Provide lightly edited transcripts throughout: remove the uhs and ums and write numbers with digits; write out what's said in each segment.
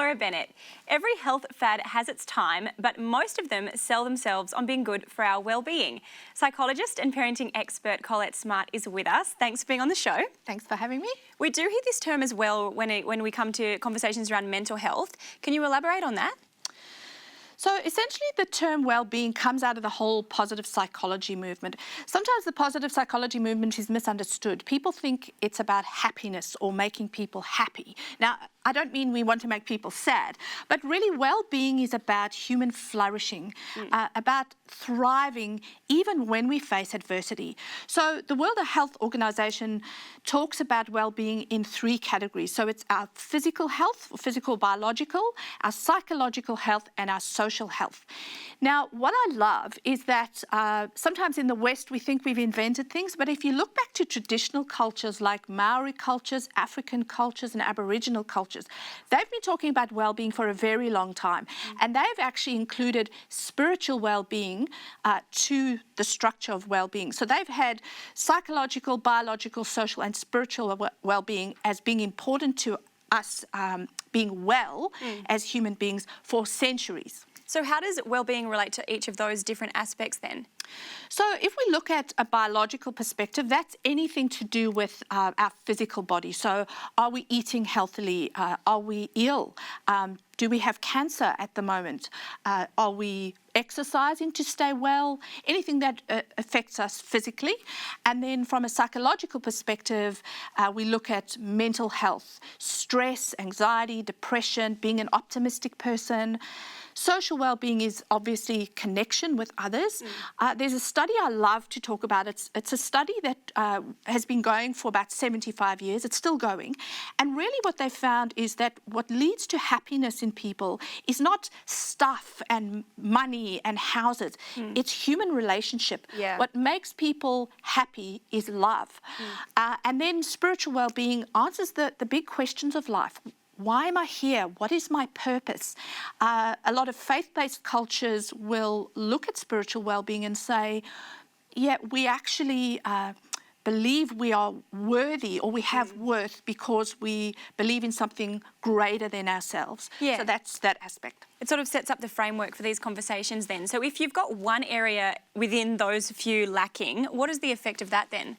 Sarah Bennett. Every health fad has its time, but most of them sell themselves on being good for our well-being. Psychologist and parenting expert Collett Smart is with us. Thanks for being on the show. Thanks for having me. We do hear this term as well when we come to conversations around mental health. Can you elaborate on that? So essentially the term well-being comes out of the whole positive psychology movement. Sometimes the positive psychology movement is misunderstood. People think it's about happiness or making people happy. Now, I don't mean we want to make people sad, but really well-being is about human flourishing, about thriving even when we face adversity. So the World Health Organization talks about well-being in 3 categories. So it's our physical health, physical biological, our psychological health, and our social health. Now, what I love is that sometimes in the West we think we've invented things, but if you look back to traditional cultures like Maori cultures, African cultures, and Aboriginal cultures, they've been talking about well-being for a very long time, and they've actually included spiritual well-being to the structure of well-being. So they've had psychological, biological, social, and spiritual well-being as being important to us being well as human beings for centuries. So how does well-being relate to each of those different aspects then? So if we look at a biological perspective, that's anything to do with our physical body. So are we eating healthily? Are we ill? Do we have cancer at the moment? Are we exercising to stay well? Anything that affects us physically. And then from a psychological perspective, we look at mental health, stress, anxiety, depression, being an optimistic person. Social well-being is obviously connection with others. There's a study I love to talk about. It's a study that has been going for about 75 years. It's still going. And really what they found is that what leads to happiness in people is not stuff and money and houses. It's human relationship. Yeah. What makes people happy is love. And then spiritual well-being answers the big questions of life. Why am I here? What is my purpose? A lot of faith-based cultures will look at spiritual well-being and say, yeah, we actually believe we are worthy or we have worth because we believe in something greater than ourselves. Yeah. So that's that aspect. It sort of sets up the framework for these conversations then. So if you've got one area within those few lacking, what is the effect of that then?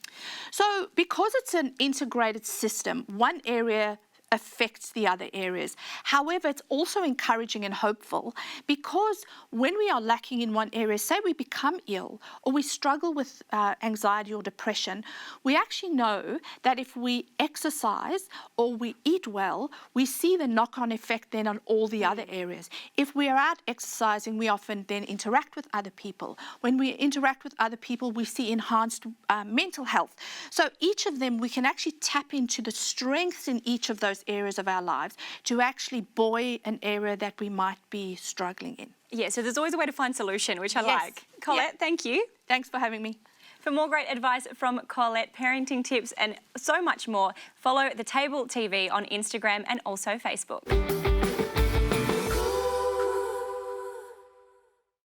So because it's an integrated system, one area affects the other areas. However, it's also encouraging and hopeful because when we are lacking in one area, say we become ill or we struggle with anxiety or depression, we actually know that if we exercise or we eat well, we see the knock-on effect then on all the other areas. If we are out exercising, we often then interact with other people. When we interact with other people, we see enhanced mental health. So each of them, we can actually tap into the strengths in each of those areas of our lives to actually buoy an area that we might be struggling in. Yeah, so there's always a way to find solution, which I like. Collett, thank you. Thanks for having me. For more great advice from Collett, parenting tips and so much more, follow The Table TV on Instagram and also Facebook.